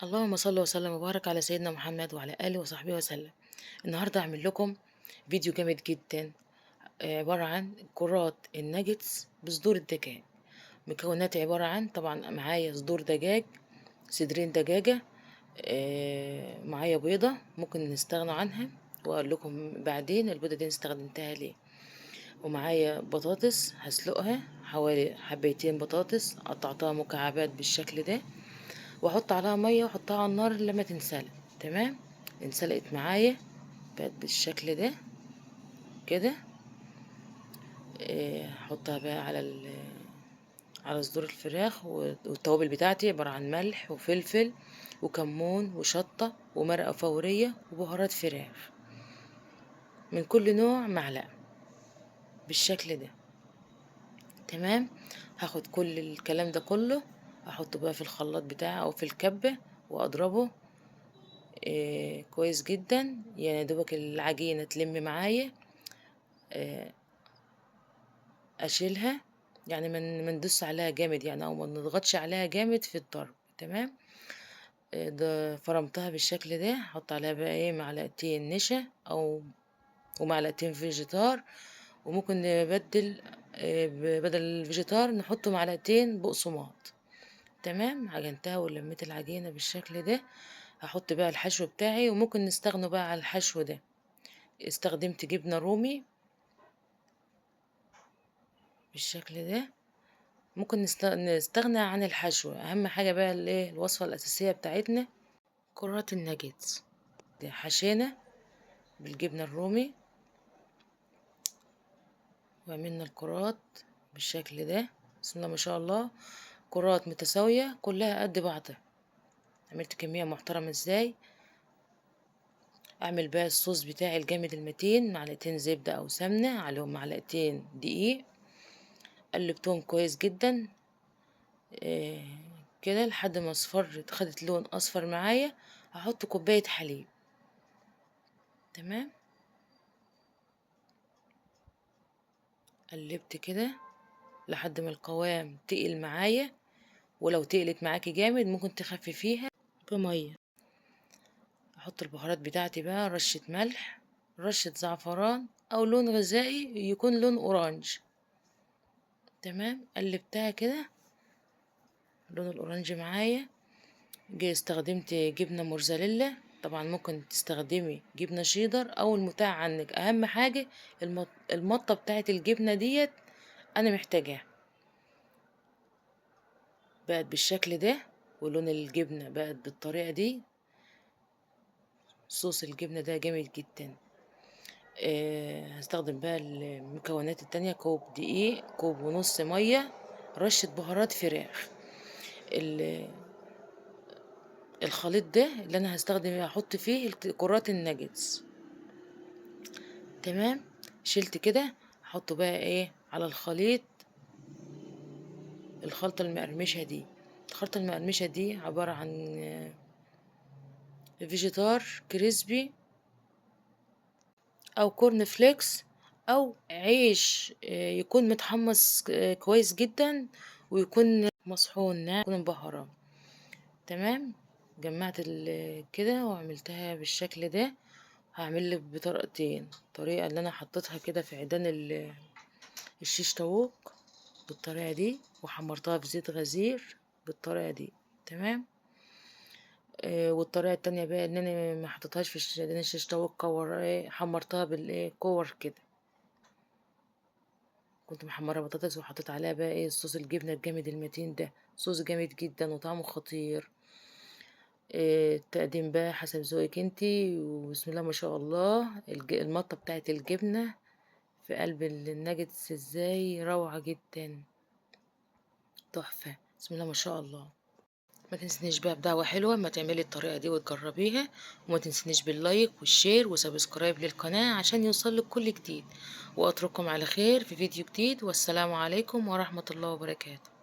اللهم صل وسلم وبارك على سيدنا محمد وعلى آله وصحبه وسلم. النهاردة هعمل لكم فيديو جامد جدا، عبارة عن كرات الناجتس بصدور الدجاج. مكوناتي عبارة عن، طبعا معايا صدور دجاج، صدرين دجاجة، معايا بيضة ممكن نستغنى عنها وأقول لكم بعدين البيضة دي استخدمتها ليه. ومعايا بطاطس هسلقها، حوالي حبيتين بطاطس قطعتها مكعبات بالشكل ده، واحط عليها ميه واحطها على النار لما تنسلق. تمام، انسلقت معايا بقت بالشكل ده كده. احطها بقى على صدور الفراخ، والتوابل بتاعتي عبارة عن ملح وفلفل وكمون وشطة ومرقة فورية وبهارات فراخ من كل نوع معلقة بالشكل ده. تمام، هاخد كل الكلام ده كله احطه بقى في الخلاط بتاعي او في الكبة واضربه كويس جدا، يعني دوبك العجينة تلم معايا. آه اشيلها، يعني ما ندوس عليها جامد يعني، او ما نضغطش عليها جامد في الضرب. تمام، ده فرمتها بالشكل ده. احط عليها بقى معلقتين نشا او ومعلقتين فيجيتار، وممكن نبدل بدل الفيجيتار نحط معلقتين بقسماط. تمام، عجنتها ولميت العجينة بالشكل ده. هحط بقى الحشو بتاعي، وممكن نستغنوا بقى على الحشو ده. استخدمت جبنة رومي بالشكل ده. ممكن نستغنى عن الحشو. اهم حاجة بقى الوصفة الاساسية بتاعتنا كرات الناجتس دي، حشينا بالجبنة الرومي وعملنا الكرات بالشكل ده. بسم الله ما شاء الله، كرات متساوية كلها قد بعضها. عملت كمية محترمة ازاي. اعمل بقى الصوص بتاعي الجامد المتين، معلقتين زبدة او سمنة عليهم معلقتين دقيق، قلبتهم كويس جدا إيه كده لحد ما اصفرت، خدت لون اصفر معايا. هحط كوباية حليب. تمام، قلبت كده لحد ما القوام تقل معايا، ولو تقلت معاكي جامد ممكن تخففيها بمية. احط البهارات بتاعتي بقى، رشة ملح، رشة زعفران او لون غذائي يكون لون اورانج. تمام، قلبتها كده لون الاورانج معايا. جاي استخدمت جبنة موزاريلا، طبعا ممكن تستخدمي جبنة شيدر او المتاح عنك. اهم حاجة المطة بتاعت الجبنة ديت انا محتاجاها. بقت بالشكل ده، ولون الجبنة بقت بالطريقة دي. صوص الجبنة ده جامد جدا. هستخدم بقى المكونات التانية: كوب دقيق، كوب ونص مية، رشة بهارات فراخ. الخليط ده اللي انا هستخدم احط فيه كرات الناجتس. تمام، شلت كده. احطه بقى على الخليط. الخلطة المقرمشة دي، الخلطة المقرمشة دي عبارة عن فيجيتار كريسبي او كورن فليكس او عيش يكون متحمص كويس جدا، ويكون مصحون ناعم، يكون مبهرة. تمام، جمعت كده وعملتها بالشكل ده. هعمل لك بطريقتين: الطريقة اللي انا حطيتها كده في عيدان الشيش طاووق بالطريقة دي، وحمرتها في زيت غزير بالطريقة دي. تمام، والطريقة التانية بقى ان انا ما حطيتهاش في عيدان الشيش طاووق، كور حمرتها كور كده. كنت محمرة بطاطس وحطيت عليها بقى صوص الجبنة الجامد المتين ده. صوص جامد جدا وطعمه خطير. التقديم بقى حسب ذوقك انتي، وبسم الله ما شاء الله. المطة بتاعت الجبنة في قلب الناجتس ازاي روعة جدا، تحفة، بسم الله ما شاء الله. ما تنسنيش بقى بدعوة حلوة ما تعملي الطريقة دي وتجربيها، وما تنسنيش باللايك والشير وسبسكرايب للقناة عشان يوصلك كل جديد. واترككم على خير في فيديو جديد، والسلام عليكم ورحمة الله وبركاته.